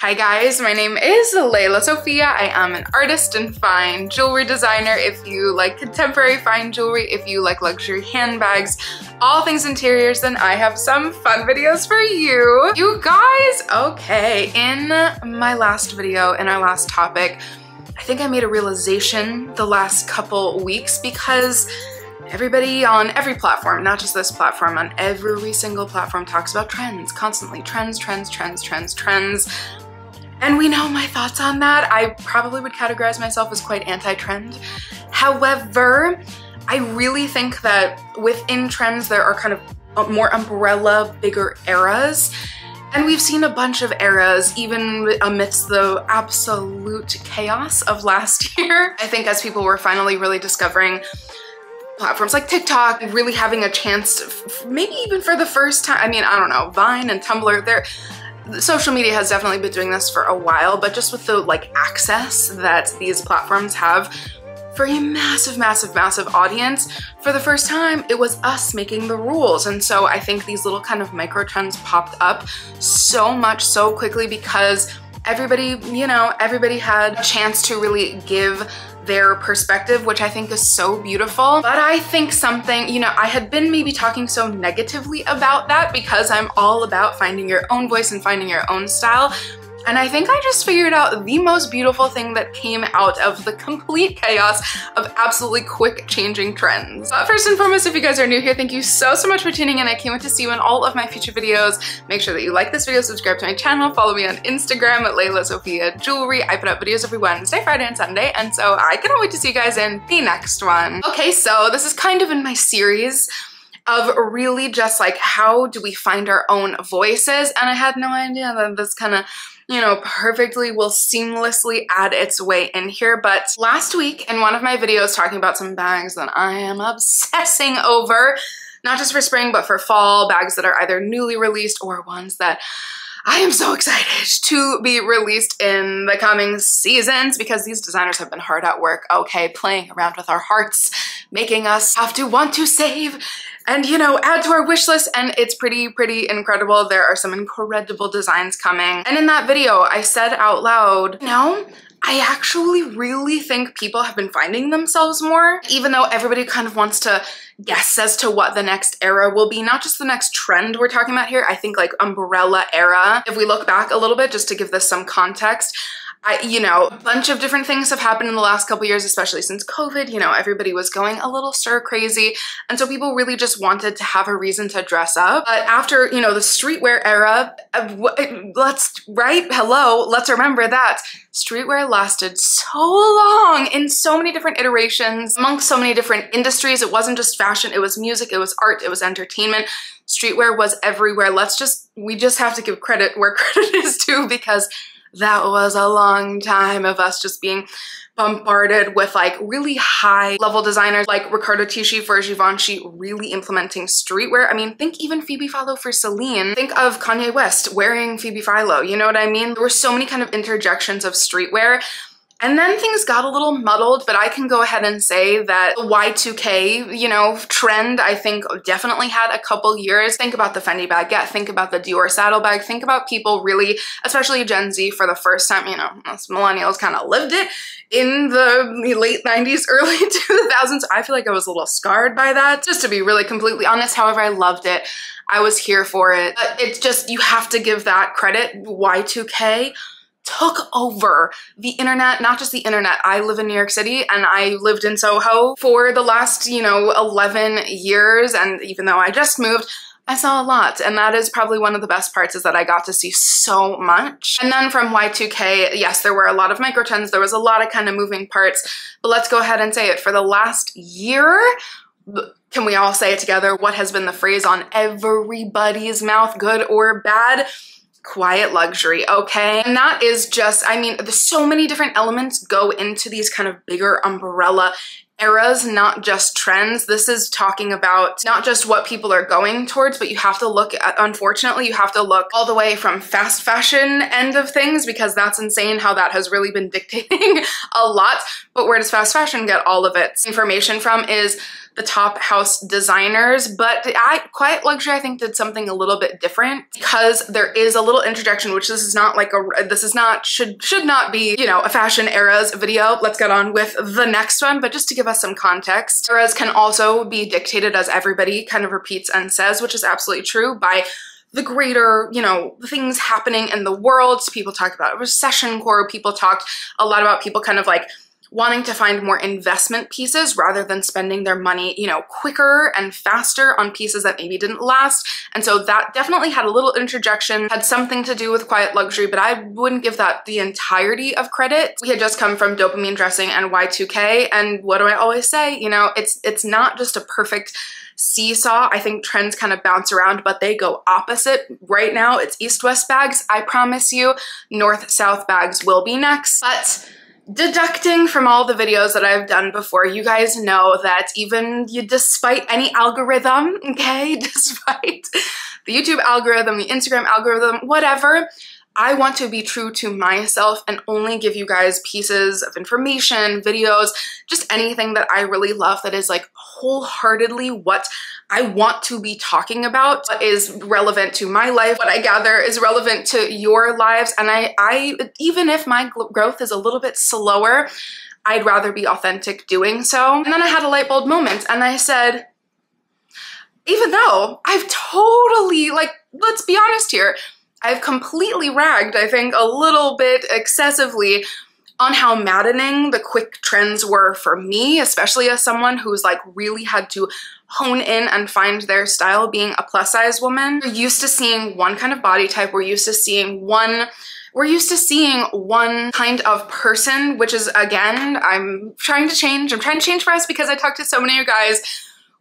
Hi guys, my name is Lelasophia. I am an artist and fine jewelry designer. If you like contemporary fine jewelry, if you like luxury handbags, all things interiors, then I have some fun videos for you. You guys, okay, in my last video, in our last topic, I think I made a realization the last couple weeks because everybody on every platform, not just this platform, on every single platform talks about trends, constantly. Trends. And we know my thoughts on that. I probably would categorize myself as quite anti-trend. However, I really think that within trends there are kind of more umbrella, bigger eras. And we've seen a bunch of eras even amidst the absolute chaos of last year. I think as people were finally really discovering platforms like TikTok, really having a chance to, maybe even for the first time, I mean, I don't know, Vine and Tumblr, social media has definitely been doing this for a while, but just with the like access that these platforms have for a massive audience, for the first time, it was us making the rules. And so I think these little kind of micro trends popped up so much so quickly because everybody, you know, everybody had a chance to really give their perspective, which I think is so beautiful. But I think something, you know, I had been maybe talking so negatively about that because I'm all about finding your own voice and finding your own style. And I think I just figured out the most beautiful thing that came out of the complete chaos of absolutely quick changing trends. But first and foremost, if you guys are new here, thank you so much for tuning in. I can't wait to see you in all of my future videos. Make sure that you like this video, subscribe to my channel, follow me on Instagram at lelasophia jewelry. I put up videos every Wednesday, Friday, and Sunday, and so I cannot wait to see you guys in the next one. Okay, so this is kind of in my series of really just like, how do we find our own voices? And I had no idea that this kind of, you know, perfectly will seamlessly add its way in here. But last week in one of my videos talking about some bags that I am obsessing over, not just for spring, but for fall, bags that are either newly released or ones that I am so excited to be released in the coming seasons because these designers have been hard at work, okay, playing around with our hearts, making us have to want to save and, you know, add to our wish list, and it's pretty incredible. There are some incredible designs coming. And in that video, I said out loud, you know, I actually really think people have been finding themselves more, even though everybody kind of wants to guess as to what the next era will be, not just the next trend we're talking about here, I think like umbrella era. If we look back a little bit, just to give this some context, you know, a bunch of different things have happened in the last couple years, especially since COVID. You know, everybody was going a little stir crazy. And so people really just wanted to have a reason to dress up. But after, you know, the streetwear era, let's remember that streetwear lasted so long in so many different iterations amongst so many different industries. It wasn't just fashion, it was music, it was art, it was entertainment. Streetwear was everywhere. We just have to give credit where credit is due because that was a long time of us just being bombarded with like really high level designers like Riccardo Tisci for Givenchy really implementing streetwear. I mean, think even Phoebe Philo for Celine. Think of Kanye West wearing Phoebe Philo, you know what I mean? There were so many kind of interjections of streetwear. And then things got a little muddled, but I can go ahead and say that the Y2K, you know, trend, I think definitely had a couple years. Think about the Fendi baguette, think about the Dior saddlebag, think about people really, especially Gen Z for the first time, you know, us millennials kind of lived it in the late 90s, early 2000s. I feel like I was a little scarred by that, just to be really completely honest. However, I loved it. I was here for it. But it's just, you have to give that credit. Y2K took over the internet, not just the internet. I live in New York City and I lived in Soho for the last, you know, 11 years. And even though I just moved, I saw a lot. And that is probably one of the best parts, is that I got to see so much. And then from Y2K, yes, there were a lot of micro trends. There was a lot of kind of moving parts, but let's go ahead and say it. For the last year, can we all say it together? What has been the phrase on everybody's mouth, good or bad? Quiet luxury, okay? And that is just, I mean, there's so many different elements go into these kind of bigger umbrella eras, not just trends. This is talking about not just what people are going towards, but you have to look at, unfortunately, you have to look all the way from fast fashion end of things, because that's insane how that has really been dictating a lot. But where does fast fashion get all of its information from is the top house designers, but Quiet Luxury I think did something a little bit different because there is a little interjection, which this is not like should not be, you know, a fashion eras video. Let's get on with the next one, but just to give us some context, eras can also be dictated, as everybody kind of repeats and says, which is absolutely true, by the greater, you know, things happening in the world. So people talk about recession core, people talked a lot about people kind of like wanting to find more investment pieces rather than spending their money, you know, quicker and faster on pieces that maybe didn't last. And so that definitely had a little interjection, had something to do with Quiet Luxury, but I wouldn't give that the entirety of credit. We had just come from dopamine dressing and Y2K, and what do I always say? You know, it's not just a perfect seesaw. I think trends kind of bounce around, but they go opposite. Right now, it's east-west bags. I promise you, north-south bags will be next. But deducting from all the videos that I've done before, you guys know that despite any algorithm, okay, despite the YouTube algorithm, the Instagram algorithm, whatever, I want to be true to myself and only give you guys pieces of information, videos, just anything that I really love that is like wholeheartedly what I want to be talking about, what is relevant to my life, what I gather is relevant to your lives. And I even if my growth is a little bit slower, I'd rather be authentic doing so. And then I had a light bulb moment and I said, even though I've totally, like, let's be honest here, I've completely ragged, I think, a little bit excessively on how maddening the quick trends were for me, especially as someone who's like really had to hone in and find their style being a plus size woman. We're used to seeing one kind of body type, we're used to seeing one kind of person, which is, again, I'm trying to change for us because I talk to so many of you guys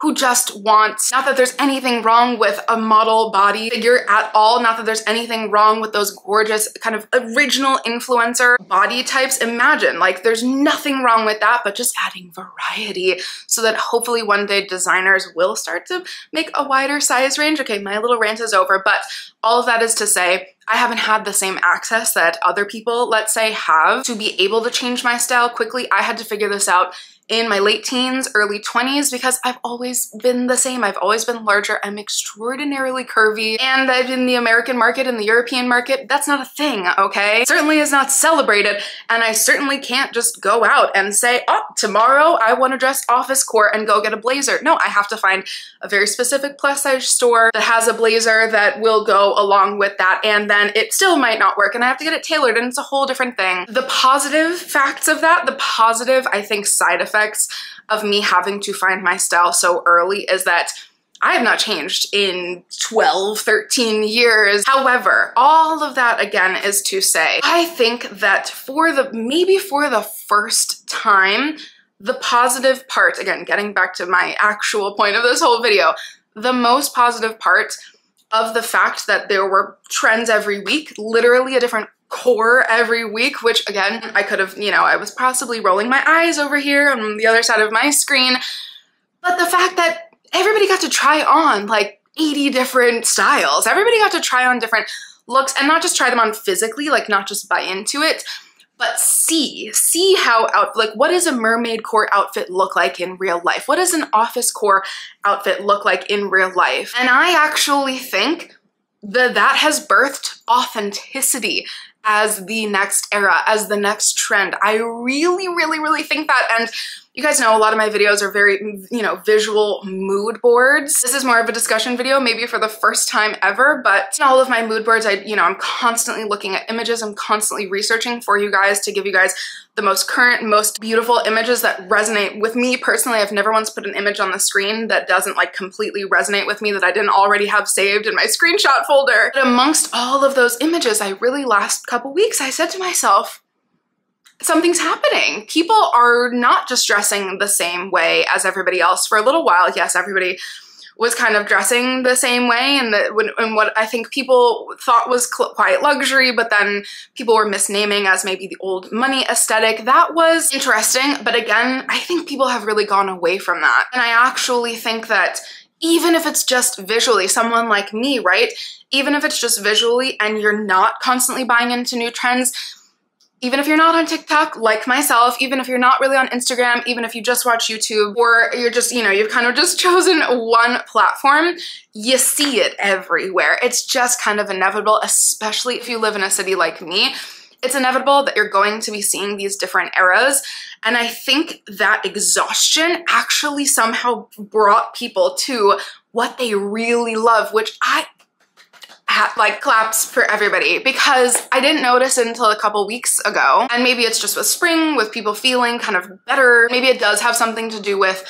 who just want, not that there's anything wrong with a model body figure at all, not that there's anything wrong with those gorgeous kind of original influencer body types. Imagine, like, there's nothing wrong with that, but just adding variety so that hopefully one day designers will start to make a wider size range. Okay, my little rant is over, but all of that is to say, I haven't had the same access that other people, let's say, have to be able to change my style quickly. I had to figure this out in my late teens, early 20s, because I've always been the same. I've always been larger. I'm extraordinarily curvy. And in the American market, in the European market, that's not a thing, okay? It certainly is not celebrated. And I certainly can't just go out and say, oh, tomorrow I want to dress office core and go get a blazer. No, I have to find a very specific plus size store that has a blazer that will go along with that. And then it still might not work and I have to get it tailored and it's a whole different thing. The positive facts of that, the positive, I think, side effects of me having to find my style so early is that I have not changed in 12, 13 years. However, all of that again is to say, I think that maybe for the first time, the positive part, again, getting back to my actual point of this whole video, the most positive part of the fact that there were trends every week, literally a different core every week, which again, I could have, you know, I was possibly rolling my eyes over here on the other side of my screen, but the fact that everybody got to try on like 80 different styles, everybody got to try on different looks and not just try them on physically, like not just buy into it, but see how like what does a mermaid core outfit look like in real life? What does an office core outfit look like in real life? And I actually think that has birthed authenticity as the next era, as the next trend. I really, really, really think that. And you guys know a lot of my videos are very, you know, visual mood boards. This is more of a discussion video, maybe for the first time ever, but in all of my mood boards, I'm constantly looking at images. I'm constantly researching for you guys to give you guys the most current, most beautiful images that resonate with me personally. I've never once put an image on the screen that doesn't like completely resonate with me, that I didn't already have saved in my screenshot folder. But amongst all of those images, I really, last couple weeks, I said to myself, something's happening. People are not just dressing the same way as everybody else. For a little while, yes, everybody was kind of dressing the same way, and what I think people thought was quiet luxury, but then people were misnaming as maybe the old money aesthetic. That was interesting, but again, I think people have really gone away from that. And I actually think that even if it's just visually, someone like me, right? Even if it's just visually and you're not constantly buying into new trends, Even if you're not on TikTok, like myself, even if you're not really on Instagram, even if you just watch YouTube, or you're just, you know, you've kind of just chosen one platform, you see it everywhere. It's just kind of inevitable, especially if you live in a city like me. It's inevitable that you're going to be seeing these different eras. And I think that exhaustion actually somehow brought people to what they really love, which I like claps for everybody, because I didn't notice it until a couple weeks ago. And maybe it's just with spring, with people feeling kind of better. Maybe it does have something to do with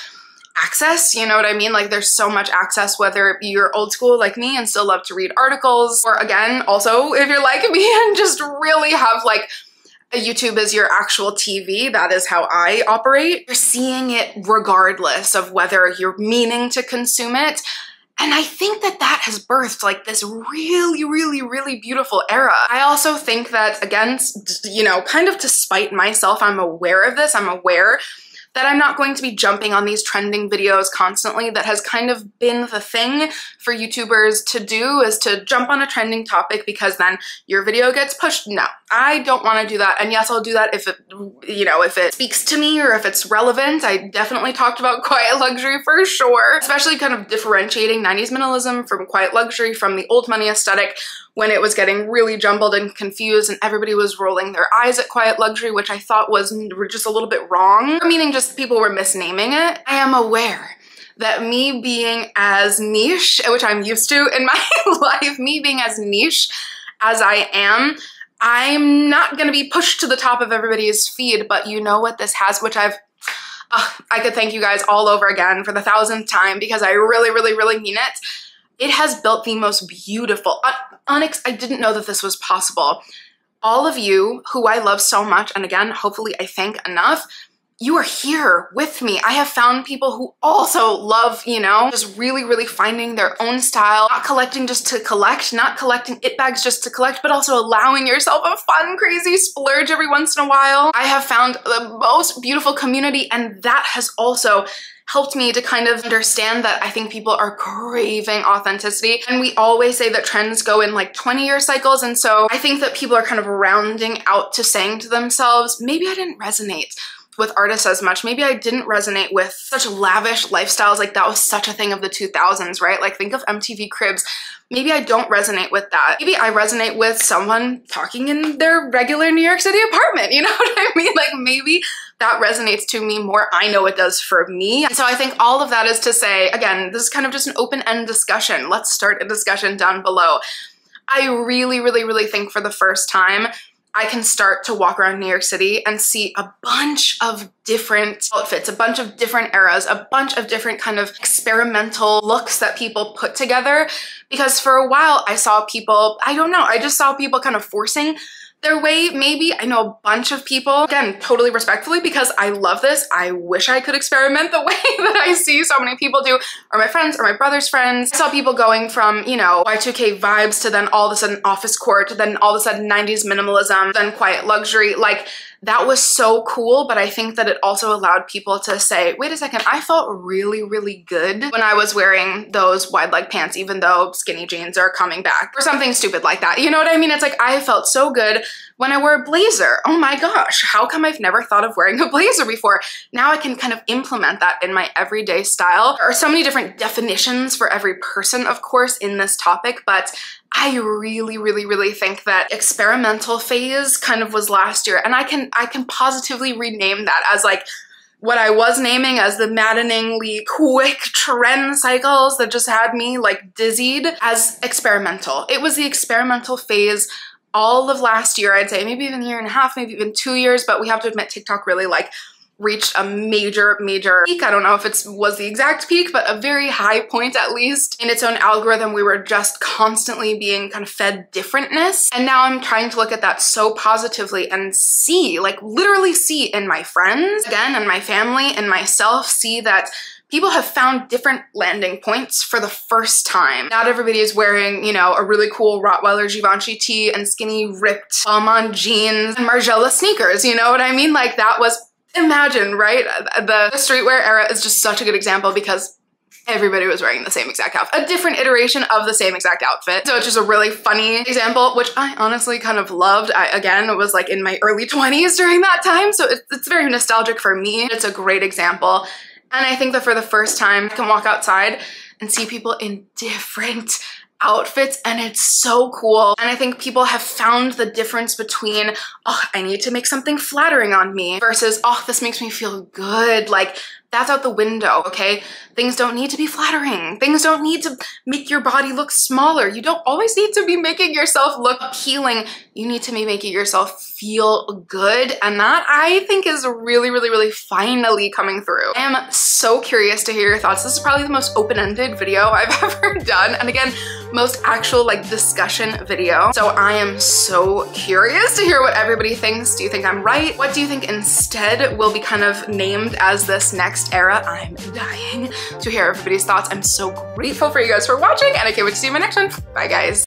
access, you know what I mean? Like there's so much access, whether you're old school like me and still love to read articles, or again, also if you're like me and just really have like a YouTube as your actual TV, that is how I operate. You're seeing it regardless of whether you're meaning to consume it. And I think that that has birthed like this really, really, really beautiful era. I also think that, again, you know, kind of to spite myself, I'm aware of this. I'm aware that I'm not going to be jumping on these trending videos constantly. That has kind of been the thing for YouTubers to do, is to jump on a trending topic because then your video gets pushed. No, I don't want to do that. And yes, I'll do that if it, you know, if it speaks to me or if it's relevant. I definitely talked about quiet luxury for sure, especially kind of differentiating 90s minimalism from quiet luxury, from the old money aesthetic, when it was getting really jumbled and confused and everybody was rolling their eyes at quiet luxury, which I thought was just a little bit wrong, meaning just people were misnaming it. I am aware that me being as niche, which I'm used to in my life, me being as niche as I am, I'm not gonna be pushed to the top of everybody's feed. But you know what this has, which I could thank you guys all over again for the 1000th time, because I really, really, really mean it. It has built the most beautiful, I didn't know that this was possible. All of you who I love so much, and again, hopefully I thank enough, you are here with me. I have found people who also love, you know, just really, really finding their own style, not collecting just to collect, not collecting it bags just to collect, but also allowing yourself a fun, crazy splurge every once in a while. I have found the most beautiful community, and that has also helped me to kind of understand that I think people are craving authenticity. And we always say that trends go in like 20-year cycles. And so I think that people are kind of rounding out to saying to themselves, maybe I didn't resonate with artists as much. Maybe I didn't resonate with such lavish lifestyles. Like that was such a thing of the 2000s, right? Like think of MTV Cribs. Maybe I don't resonate with that. Maybe I resonate with someone talking in their regular New York City apartment. You know what I mean? Like maybe that resonates to me more. I know it does for me. And so I think all of that is to say, again, this is kind of just an open-end discussion. Let's start a discussion down below. I really, really, really think for the first time, I can start to walk around New York City and see a bunch of different outfits, a bunch of different eras, a bunch of different kind of experimental looks that people put together. Because for a while I saw people, I don't know, I just saw people kind of forcing their way. Maybe I know a bunch of people, again, totally respectfully, because I love this. I wish I could experiment the way that I see so many people do, or my friends, or my brother's friends. I saw people going from, you know, Y2K vibes to then all of a sudden office core, to then all of a sudden 90s minimalism, then quiet luxury. Like that was so cool, but I think that it also allowed people to say, wait a second, I felt really, really good when I was wearing those wide leg pants, even though skinny jeans are coming back, or something stupid like that. You know what I mean? It's like, I felt so good when I wore a blazer. Oh my gosh, how come I've never thought of wearing a blazer before? Now I can kind of implement that in my everyday style. There are so many different definitions for every person, of course, in this topic, but I really, really, really think that experimental phase kind of was last year. And I can positively rename that as like what I was naming as the maddeningly quick trend cycles that just had me like dizzied, as experimental. It was the experimental phase all of last year, I'd say, maybe even a year and a half, maybe even 2 years, but we have to admit TikTok really like reached a major peak. I don't know if it was the exact peak, but a very high point, at least in its own algorithm. We were just constantly being kind of fed differentness. And now I'm trying to look at that so positively and see, like literally see in my friends, again, and my family and myself, see that people have found different landing points for the first time. Not everybody is wearing, you know, a really cool Rottweiler Givenchy tee and skinny ripped Balmain jeans and Margiela sneakers. You know what I mean? Like that was, imagine, right? The streetwear era is just such a good example, because everybody was wearing the same exact outfit, a different iteration of the same exact outfit. So it's just a really funny example, which I honestly kind of loved. I, again, was like in my early 20s during that time, so it's very nostalgic for me. It's a great example. And I think that for the first time, I can walk outside and see people in different outfits, and it's so cool. And I think people have found the difference between, oh, I need to make something flattering on me versus, oh, this makes me feel good. Like, that's out the window, okay? Things don't need to be flattering. Things don't need to make your body look smaller. You don't always need to be making yourself look appealing. You need to be making yourself feel good. And that, I think, is really, really, really finally coming through. I am so curious to hear your thoughts. This is probably the most open-ended video I've ever done. And again, most actual like discussion video. So I am so curious to hear what everybody thinks. Do you think I'm right? What do you think instead will be kind of named as this next era? I'm dying to hear everybody's thoughts. I'm so grateful for you guys for watching, and I can't wait to see you in my next one. Bye, guys.